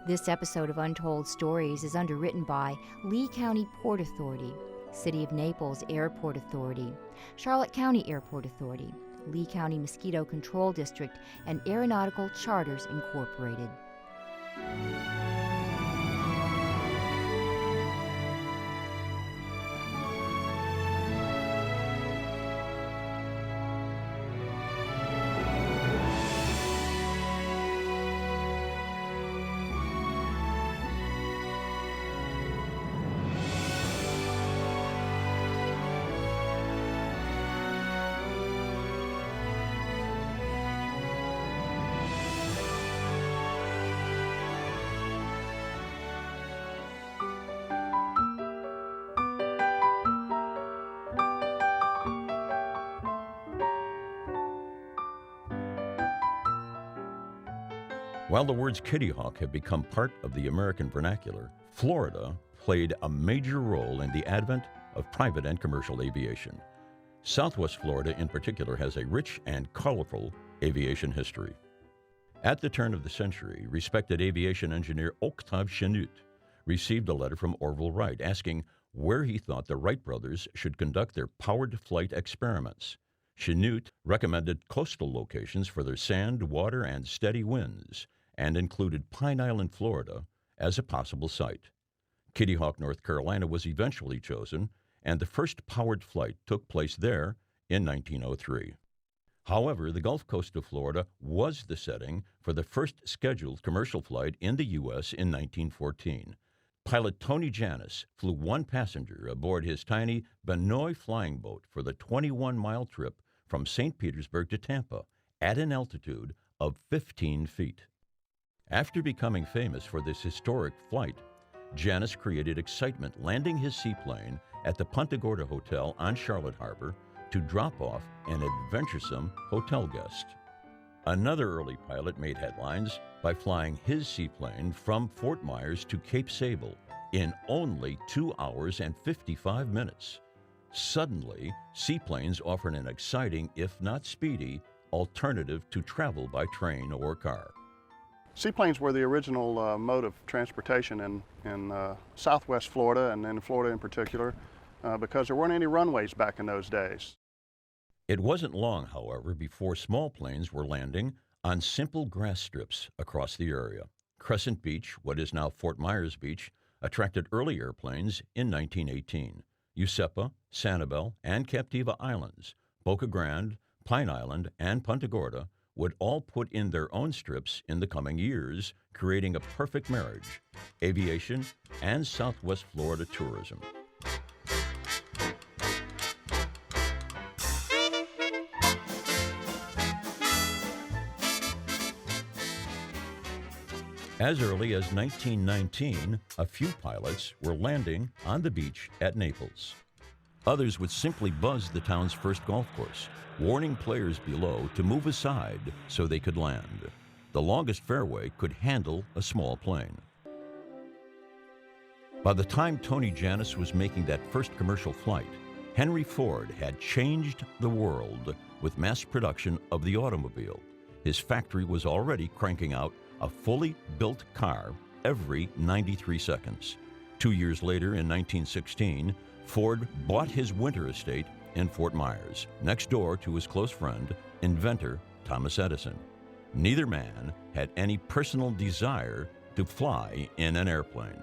This episode of Untold Stories is underwritten by Lee County Port Authority, City of Naples Airport Authority, Charlotte County Airport Authority, Lee County Mosquito Control District, and Aeronautical Charters Incorporated. While the words Kitty Hawk have become part of the American vernacular, Florida played a major role in the advent of private and commercial aviation. Southwest Florida in particular has a rich and colorful aviation history. At the turn of the century, respected aviation engineer Octave Chanute received a letter from Orville Wright asking where he thought the Wright brothers should conduct their powered flight experiments. Chanute recommended coastal locations for their sand, water, and steady winds, and included Pine Island, Florida, as a possible site. Kitty Hawk, North Carolina was eventually chosen, and the first powered flight took place there in 1903. However, the Gulf Coast of Florida was the setting for the first scheduled commercial flight in the U.S. in 1914. Pilot Tony Janis flew one passenger aboard his tiny Benoy flying boat for the 21-mile trip from St. Petersburg to Tampa at an altitude of 15 feet. After becoming famous for this historic flight, Janis created excitement landing his seaplane at the Punta Gorda Hotel on Charlotte Harbor to drop off an adventuresome hotel guest. Another early pilot made headlines by flying his seaplane from Fort Myers to Cape Sable in only 2 hours and 55 minutes. Suddenly, seaplanes offered an exciting, if not speedy, alternative to travel by train or car. Seaplanes were the original mode of transportation in southwest Florida, and in Florida in particular, because there weren't any runways back in those days. It wasn't long, however, before small planes were landing on simple grass strips across the area. Crescent Beach, what is now Fort Myers Beach, attracted early airplanes in 1918. Usepa, Sanibel, and Captiva Islands, Boca Grande, Pine Island, and Punta Gorda would all put in their own strips in the coming years, creating a perfect marriage: aviation and Southwest Florida tourism. As early as 1919, a few pilots were landing on the beach at Naples. Others would simply buzz the town's first golf course, warning players below to move aside so they could land. The longest fairway could handle a small plane. By the time Tony Janis was making that first commercial flight, Henry Ford had changed the world with mass production of the automobile. His factory was already cranking out a fully built car every 93 seconds. 2 years later, in 1916, Ford bought his winter estate in Fort Myers, next door to his close friend, inventor Thomas Edison. Neither man had any personal desire to fly in an airplane.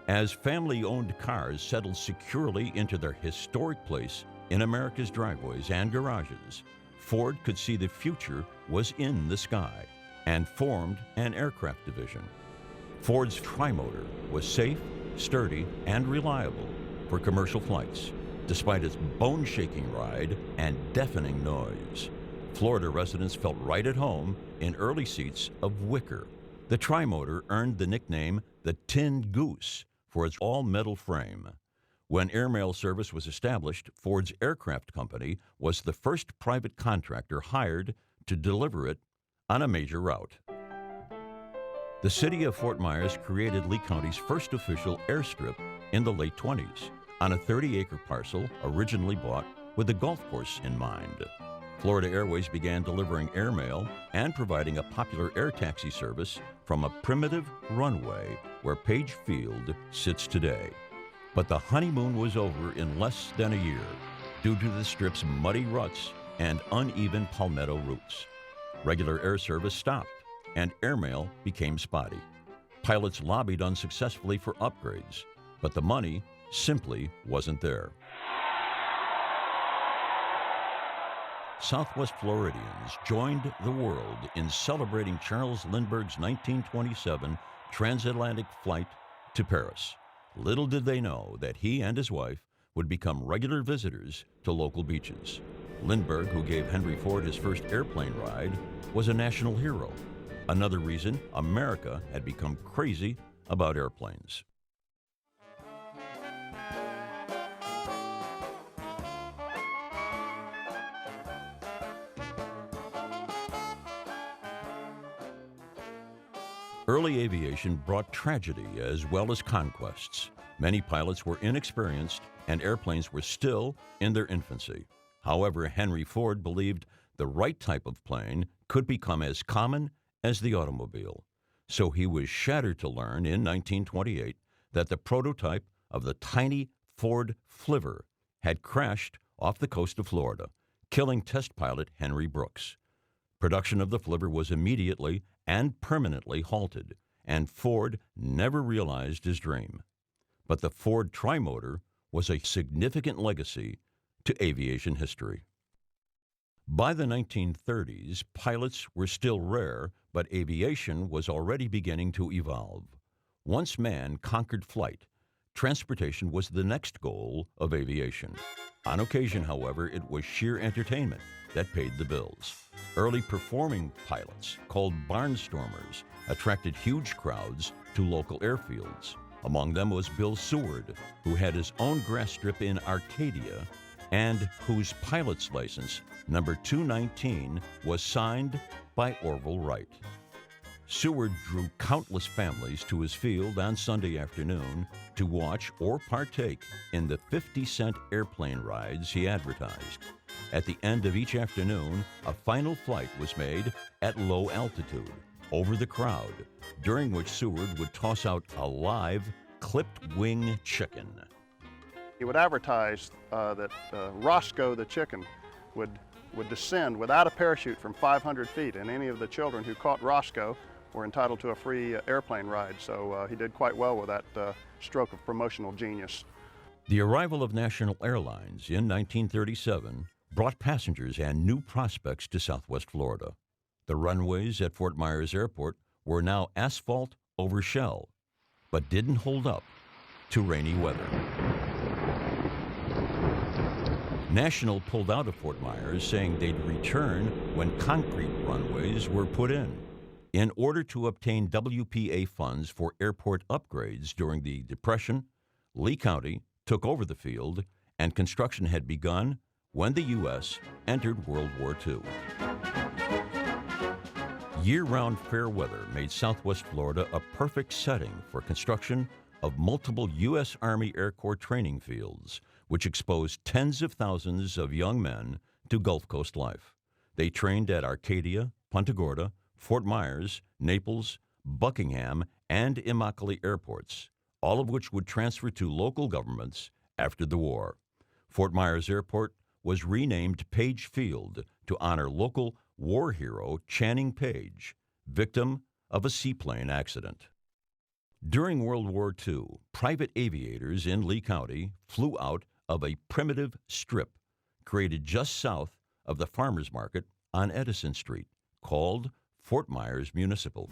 As family-owned cars settled securely into their historic place in America's driveways and garages, Ford could see the future was in the sky and formed an aircraft division. Ford's trimotor was safe, sturdy, and reliable for commercial flights, despite its bone-shaking ride and deafening noise. Florida residents felt right at home in early seats of wicker. The trimotor earned the nickname the Tin Goose for its all-metal frame. When airmail service was established, Ford's aircraft company was the first private contractor hired to deliver it on a major route. The city of Fort Myers created Lee County's first official airstrip in the late 20s on a 30-acre parcel originally bought with a golf course in mind. Florida Airways began delivering airmail and providing a popular air taxi service from a primitive runway where Page Field sits today. But the honeymoon was over in less than a year due to the strip's muddy ruts and uneven palmetto routes. Regular air service stopped and airmail became spotty. Pilots lobbied unsuccessfully for upgrades, but the money simply wasn't there. Southwest Floridians joined the world in celebrating Charles Lindbergh's 1927 transatlantic flight to Paris. Little did they know that he and his wife would become regular visitors to local beaches. Lindbergh, who gave Henry Ford his first airplane ride, was a national hero. Another reason America had become crazy about airplanes. Early aviation brought tragedy as well as conquests. Many pilots were inexperienced and airplanes were still in their infancy. However, Henry Ford believed the right type of plane could become as common as the automobile. So he was shattered to learn in 1928 that the prototype of the tiny Ford Flivver had crashed off the coast of Florida, killing test pilot Henry Brooks. Production of the Flivver was immediately and permanently halted, and Ford never realized his dream. But the Ford Trimotor was a significant legacy to aviation history. By the 1930s, pilots were still rare, but aviation was already beginning to evolve. Once man conquered flight, transportation was the next goal of aviation. On occasion, however, it was sheer entertainment that paid the bills. Early performing pilots, called Barnstormers, attracted huge crowds to local airfields. Among them was Bill Seward, who had his own grass strip in Arcadia and whose pilot's license, number 219, was signed by Orville Wright. Seward drew countless families to his field on Sunday afternoon to watch or partake in the 50-cent airplane rides he advertised. At the end of each afternoon, a final flight was made at low altitude, over the crowd, during which Seward would toss out a live, clipped wing chicken. He would advertise that Roscoe the chicken would descend without a parachute from 500 feet, and any of the children who caught Roscoe were entitled to a free airplane ride. So he did quite well with that stroke of promotional genius. The arrival of national airlines in 1937 brought passengers and new prospects to Southwest Florida. The runways at Fort Myers Airport were now asphalt over shell, but didn't hold up to rainy weather. National pulled out of Fort Myers, saying they'd return when concrete runways were put in. In order to obtain WPA funds for airport upgrades during the Depression, Lee County took over the field, and construction had begun when the U.S. entered World War II. Year-round fair weather made Southwest Florida a perfect setting for construction of multiple U.S. Army Air Corps training fields, which exposed tens of thousands of young men to Gulf Coast life. They trained at Arcadia, Punta Gorda, Fort Myers, Naples, Buckingham, and Immokalee airports, all of which would transfer to local governments after the war. Fort Myers Airport was renamed Page Field to honor local war hero Channing Page, victim of a seaplane accident. During World War II, private aviators in Lee County flew out of a primitive strip created just south of the farmers market on Edison Street, called Fort Myers Municipal.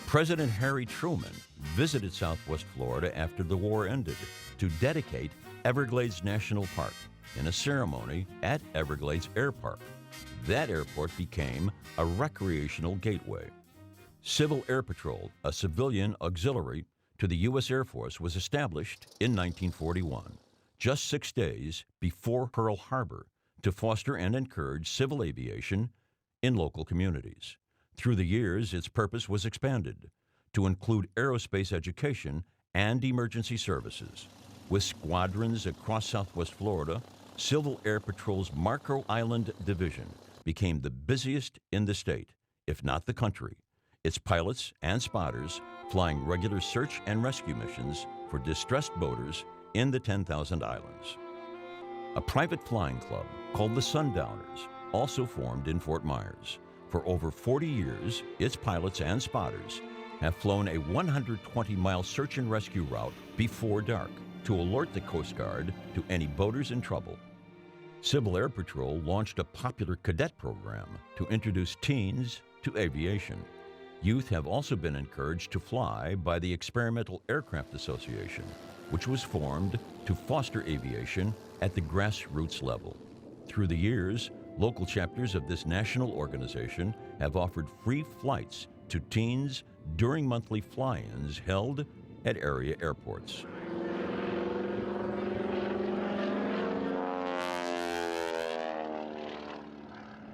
President Harry Truman visited Southwest Florida after the war ended to dedicate Everglades National Park in a ceremony at Everglades Air Park. That airport became a recreational gateway. Civil Air Patrol, a civilian auxiliary to the U.S. Air Force, was established in 1941, just 6 days before Pearl Harbor, to foster and encourage civil aviation in local communities. Through the years, its purpose was expanded to include aerospace education and emergency services. With squadrons across Southwest Florida, Civil Air Patrol's Marco Island Division became the busiest in the state, if not the country, its pilots and spotters flying regular search and rescue missions for distressed boaters in the 10,000 islands. A private flying club called the Sundowners also formed in Fort Myers. For over 40 years, its pilots and spotters have flown a 120-mile search and rescue route before dark to alert the Coast Guard to any boaters in trouble. Civil Air Patrol launched a popular cadet program to introduce teens to aviation. Youth have also been encouraged to fly by the Experimental Aircraft Association, which was formed to foster aviation at the grassroots level. Through the years, local chapters of this national organization have offered free flights to teens during monthly fly-ins held at area airports.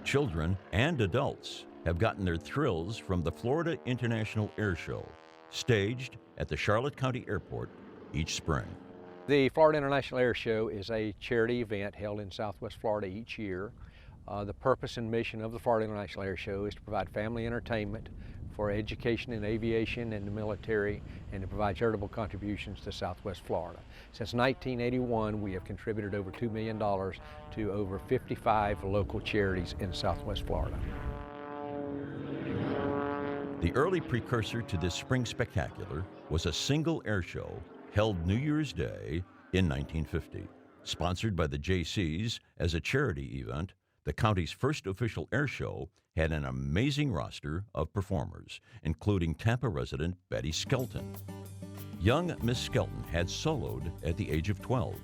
Children and adults have gotten their thrills from the Florida International Air Show, staged at the Charlotte County Airport each spring. The Florida International Air Show is a charity event held in Southwest Florida each year. The purpose and mission of the Florida International Air Show is to provide family entertainment for education in aviation and the military, and to provide charitable contributions to Southwest Florida. Since 1981, we have contributed over $2 million to over 55 local charities in Southwest Florida. The early precursor to this spring spectacular was a single air show held New Year's Day in 1950. Sponsored by the Jaycees as a charity event, the county's first official air show had an amazing roster of performers, including Tampa resident Betty Skelton. Young Miss Skelton had soloed at the age of 12,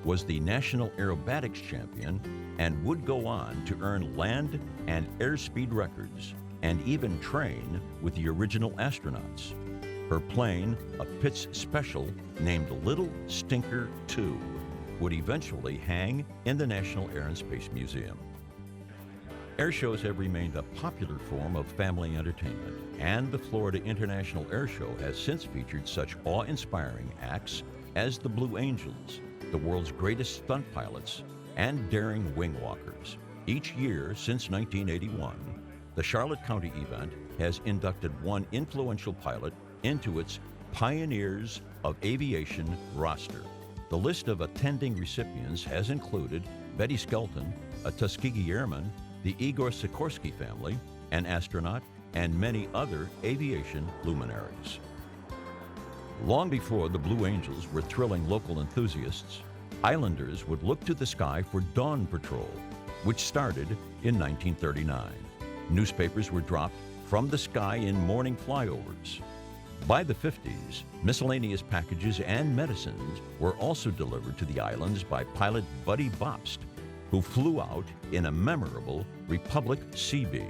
was the national aerobatics champion, and would go on to earn land and airspeed records, and even train with the original astronauts. Her plane, a Pitts Special named Little Stinker II, would eventually hang in the National Air and Space Museum. Air shows have remained a popular form of family entertainment, and the Florida International Air Show has since featured such awe-inspiring acts as the Blue Angels, the world's greatest stunt pilots, and daring wing walkers. Each year since 1981, the Charlotte County event has inducted one influential pilot into its Pioneers of Aviation roster. The list of attending recipients has included Betty Skelton, a Tuskegee Airman, the Igor Sikorsky family, an astronaut, and many other aviation luminaries. Long before the Blue Angels were thrilling local enthusiasts, islanders would look to the sky for dawn patrol, which started in 1939. Newspapers were dropped from the sky in morning flyovers. By the 50s, miscellaneous packages and medicines were also delivered to the islands by pilot Buddy Bobst, who flew out in a memorable Republic CB.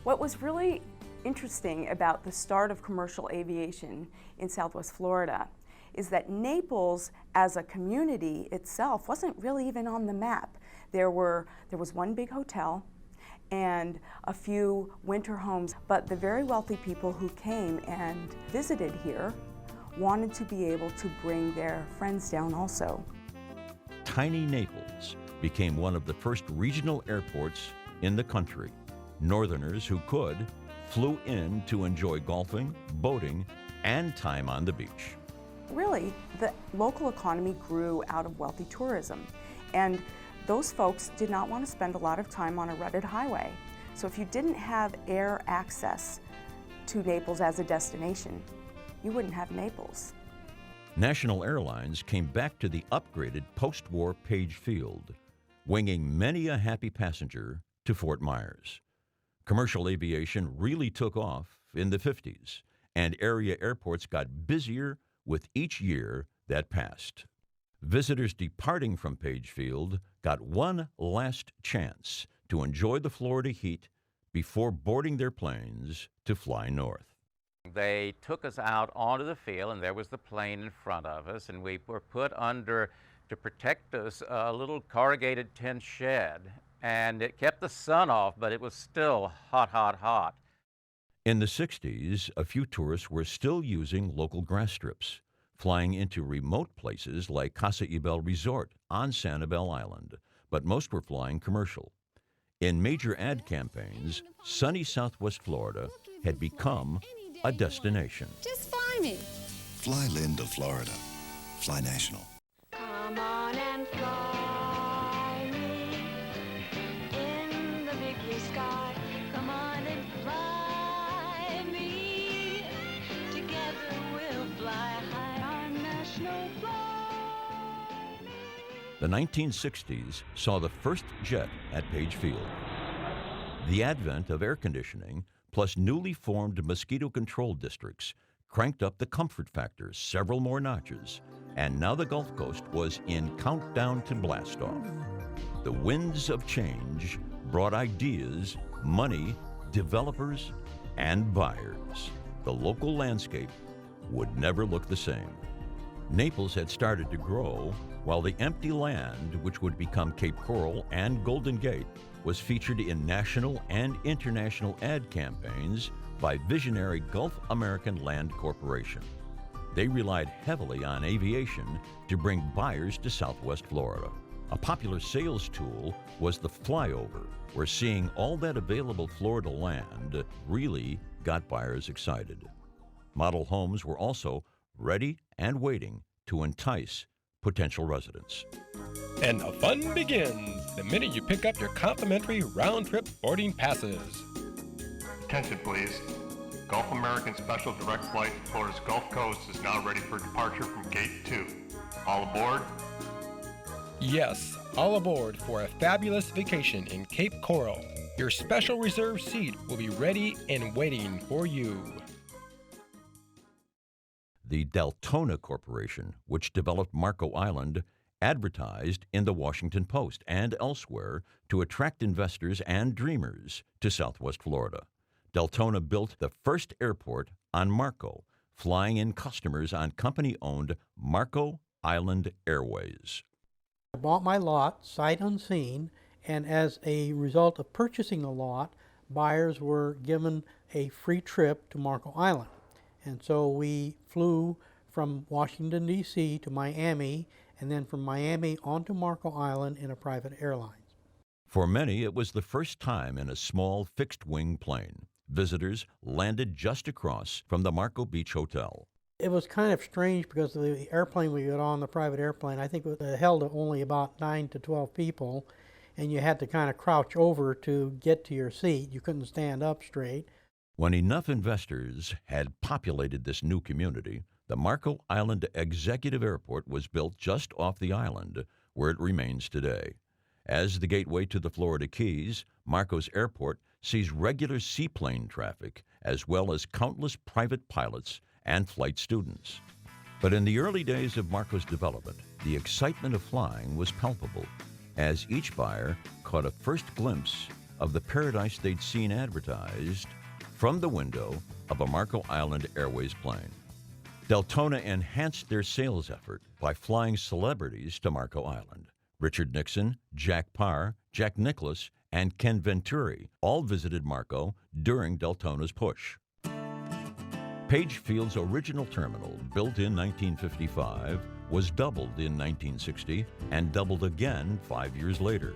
What was really interesting about the start of commercial aviation in Southwest Florida is that Naples as a community itself wasn't really even on the map. There was one big hotel and a few winter homes, but the very wealthy people who came and visited here wanted to be able to bring their friends down also. Tiny Naples became one of the first regional airports in the country. Northerners who could flew in to enjoy golfing, boating, and time on the beach. Really, the local economy grew out of wealthy tourism, and those folks did not want to spend a lot of time on a rutted highway. So if you didn't have air access to Naples as a destination, you wouldn't have Naples. National Airlines came back to the upgraded post-war Page Field, winging many a happy passenger to Fort Myers. Commercial aviation really took off in the 50s, and area airports got busier with each year that passed. Visitors departing from Page Field got one last chance to enjoy the Florida heat before boarding their planes to fly north. They took us out onto the field, and there was the plane in front of us, and we were put under, to protect us, a little corrugated tin shed. And it kept the sun off, but it was still hot, hot, hot. In the 60s, a few tourists were still using local grass strips. flying into remote places like Casa Ibel Resort on Sanibel Island, but most were flying commercial. In major ad campaigns, sunny Southwest Florida had become a destination. Just fly me. Fly Lynn to Florida. Fly National. Come on and fly me in the big blue sky. Come on and fly me. Together we'll fly high. Our national fly me. The 1960s saw the first jet at Page Field. The advent of air conditioning, plus newly formed mosquito control districts, cranked up the comfort factor several more notches, and now the Gulf Coast was in countdown to blastoff. The winds of change brought ideas, money, developers, and buyers. The local landscape would never look the same. Naples had started to grow, while the empty land, which would become Cape Coral and Golden Gate, was featured in national and international ad campaigns by visionary Gulf American Land Corporation. They relied heavily on aviation to bring buyers to Southwest Florida. A popular sales tool was the flyover, where seeing all that available Florida land really got buyers excited. Model homes were also ready and waiting to entice potential residents. And the fun begins the minute you pick up your complimentary round-trip boarding passes. Attention please. Gulf American Special Direct Flight to Florida's Gulf Coast is now ready for departure from Gate 2. All aboard? Yes, all aboard for a fabulous vacation in Cape Coral. Your special reserved seat will be ready and waiting for you. The Deltona Corporation, which developed Marco Island, advertised in the Washington Post and elsewhere to attract investors and dreamers to Southwest Florida. Deltona built the first airport on Marco, flying in customers on company-owned Marco Island Airways. I bought my lot sight unseen, and as a result of purchasing the lot, buyers were given a free trip to Marco Island. And so we flew from Washington, D.C. to Miami, and then from Miami onto Marco Island in a private airline. For many, it was the first time in a small fixed-wing plane. Visitors landed just across from the Marco Beach Hotel. It was kind of strange because the airplane we got on, the private airplane, I think it held only about 9 to 12 people, and you had to kind of crouch over to get to your seat. You couldn't stand up straight. When enough investors had populated this new community, the Marco Island Executive Airport was built just off the island, where it remains today. As the gateway to the Florida Keys, Marco's airport sees regular seaplane traffic, as well as countless private pilots and flight students. But in the early days of Marco's development, the excitement of flying was palpable, as each buyer caught a first glimpse of the paradise they'd seen advertised from the window of a Marco Island Airways plane. Deltona enhanced their sales effort by flying celebrities to Marco Island. Richard Nixon, Jack Parr, Jack Nicklaus, and Ken Venturi all visited Marco during Deltona's push. Page Field's original terminal, built in 1955, was doubled in 1960 and doubled again 5 years later.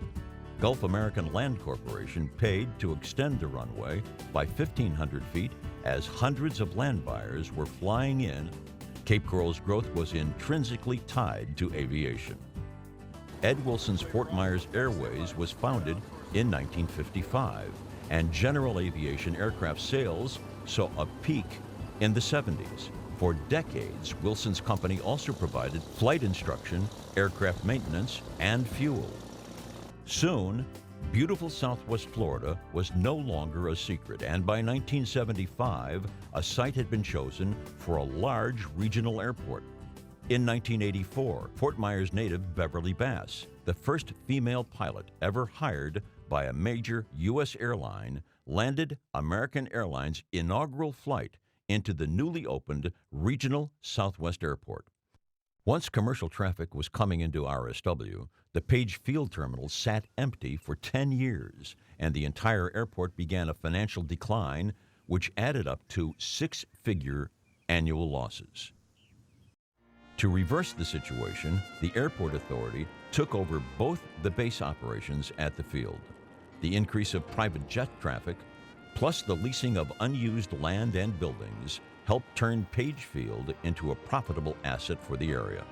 Gulf American Land Corporation paid to extend the runway by 1,500 feet as hundreds of land buyers were flying in. Cape Coral's growth was intrinsically tied to aviation. Ed Wilson's Fort Myers Airways was founded in 1955, and general aviation aircraft sales saw a peak in the 70s. For decades, Wilson's company also provided flight instruction, aircraft maintenance, and fuel. Soon, beautiful Southwest Florida was no longer a secret, and by 1975, a site had been chosen for a large regional airport. In 1984, Fort Myers native Beverly Bass, the first female pilot ever hired by a major U.S. airline, landed American Airlines' inaugural flight into the newly opened regional Southwest Airport. Once commercial traffic was coming into RSW, the Page Field terminal sat empty for 10 years, and the entire airport began a financial decline, which added up to six-figure annual losses. To reverse the situation, the airport authority took over both the base operations at the field. The increase of private jet traffic, plus the leasing of unused land and buildings, helped turn Page Field into a profitable asset for the area.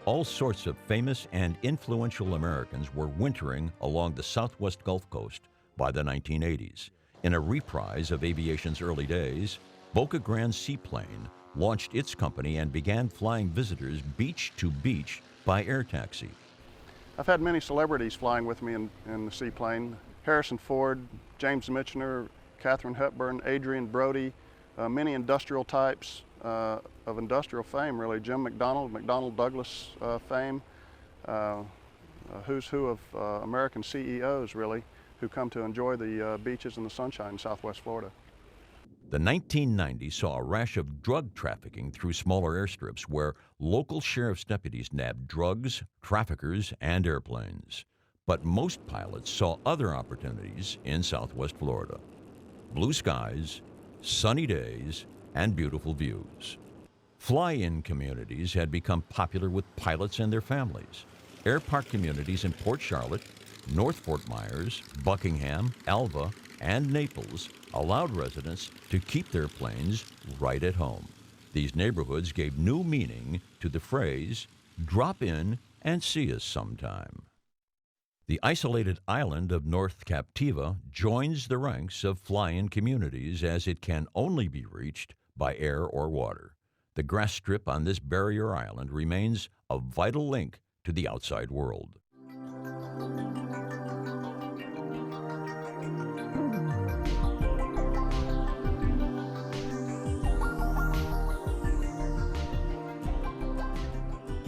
All sorts of famous and influential Americans were wintering along the southwest Gulf Coast by the 1980s. In a reprise of aviation's early days, Boca Grande Seaplane launched its company and began flying visitors beach to beach by air taxi. I've had many celebrities flying with me in the seaplane. Harrison Ford, James Michener, Katharine Hepburn, Adrian Brody, many industrial types of industrial fame, really. Jim McDonald, McDonnell Douglas fame, who's who of American CEOs, really, who come to enjoy the beaches and the sunshine in Southwest Florida. The 1990s saw a rash of drug trafficking through smaller airstrips where local sheriff's deputies nabbed drugs, traffickers, and airplanes. But most pilots saw other opportunities in Southwest Florida. Blue skies, sunny days, and beautiful views. Fly-in communities had become popular with pilots and their families. Air park communities in Port Charlotte, North Fort Myers, Buckingham, Alva, and Naples allowed residents to keep their planes right at home. These neighborhoods gave new meaning to the phrase, "Drop in and see us sometime." The isolated island of North Captiva joins the ranks of fly-in communities as it can only be reached by air or water. The grass strip on this barrier island remains a vital link to the outside world.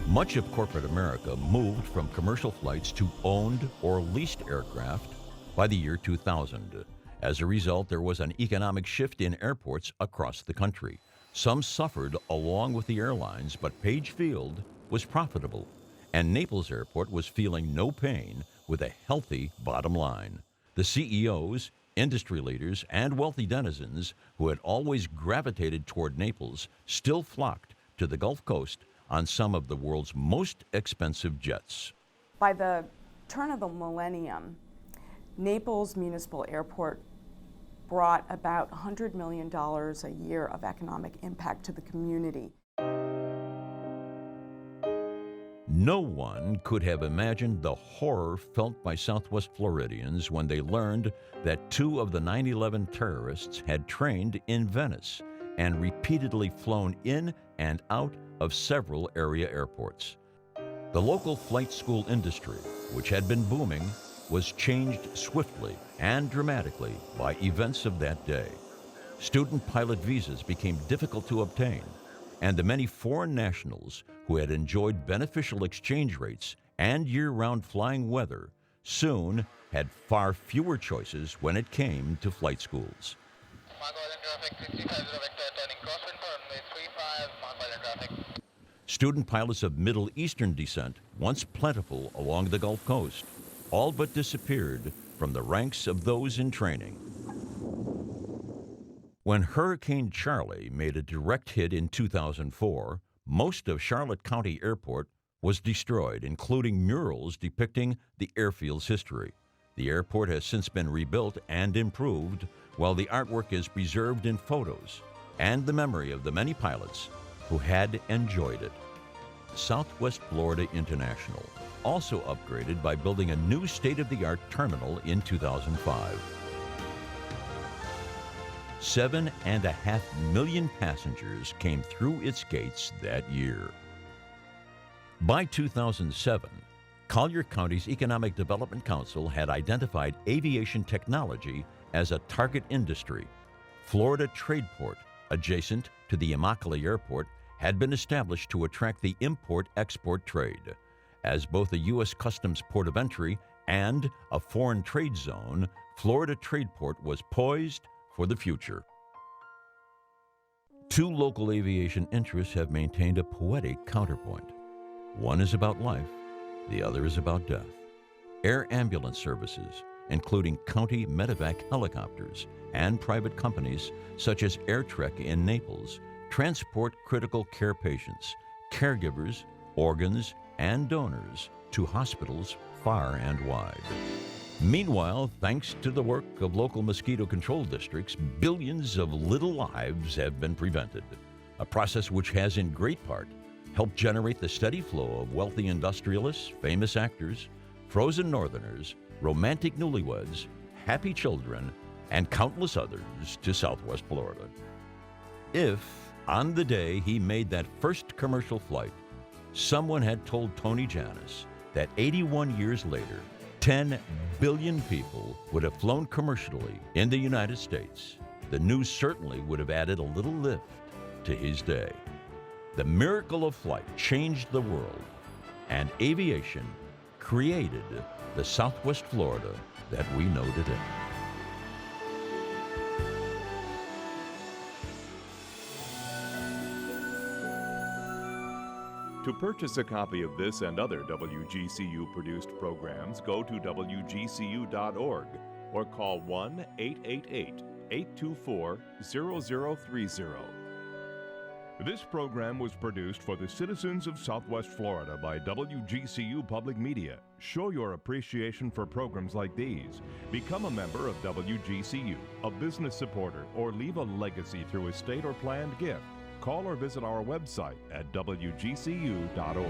Much of corporate America moved from commercial flights to owned or leased aircraft by the year 2000. As a result, there was an economic shift in airports across the country. Some suffered along with the airlines, but Page Field was profitable, and Naples Airport was feeling no pain with a healthy bottom line. The CEOs, industry leaders, and wealthy denizens who had always gravitated toward Naples still flocked to the Gulf Coast on some of the world's most expensive jets. By the turn of the millennium, Naples Municipal Airport brought about $100 million a year of economic impact to the community. No one could have imagined the horror felt by Southwest Floridians when they learned that 2 of the 9/11 terrorists had trained in Venice and repeatedly flown in and out of several area airports. The local flight school industry, which had been booming, was changed swiftly and dramatically by events of that day. Student pilot visas became difficult to obtain, and the many foreign nationals who had enjoyed beneficial exchange rates and year-round flying weather soon had far fewer choices when it came to flight schools. Student pilots of Middle Eastern descent, once plentiful along the Gulf Coast, all but disappeared from the ranks of those in training. When Hurricane Charley made a direct hit in 2004, most of Charlotte County Airport was destroyed, including murals depicting the airfield's history. The airport has since been rebuilt and improved, while the artwork is preserved in photos and the memory of the many pilots who had enjoyed it. Southwest Florida International also upgraded by building a new state-of-the-art terminal in 2005. 7.5 million passengers came through its gates that year. By 2007, Collier County's Economic Development Council had identified aviation technology as a target industry. Florida Tradeport, adjacent to the Immokalee Airport, had been established to attract the import-export trade. As both a U.S. Customs port of entry and a foreign trade zone, Florida Tradeport was poised for the future. 2 local aviation interests have maintained a poetic counterpoint. One is about life, the other is about death. Air ambulance services, including county medevac helicopters and private companies such as AirTrek in Naples, transport critical care patients, caregivers, organs, and donors to hospitals far and wide. Meanwhile, thanks to the work of local mosquito control districts, billions of little lives have been prevented, a process which has in great part helped generate the steady flow of wealthy industrialists, famous actors, frozen northerners, romantic newlyweds, happy children, and countless others to Southwest Florida. If, on the day he made that first commercial flight, someone had told Tony Janis that 81 years later, 10 billion people would have flown commercially in the United States, the news certainly would have added a little lift to his day. The miracle of flight changed the world, and aviation created the Southwest Florida that we know today. To purchase a copy of this and other WGCU-produced programs, go to WGCU.org or call 1-888-824-0030. This program was produced for the citizens of Southwest Florida by WGCU Public Media. Show your appreciation for programs like these. Become a member of WGCU, a business supporter, or leave a legacy through estate or planned gift. Call or visit our website at WGCU.org.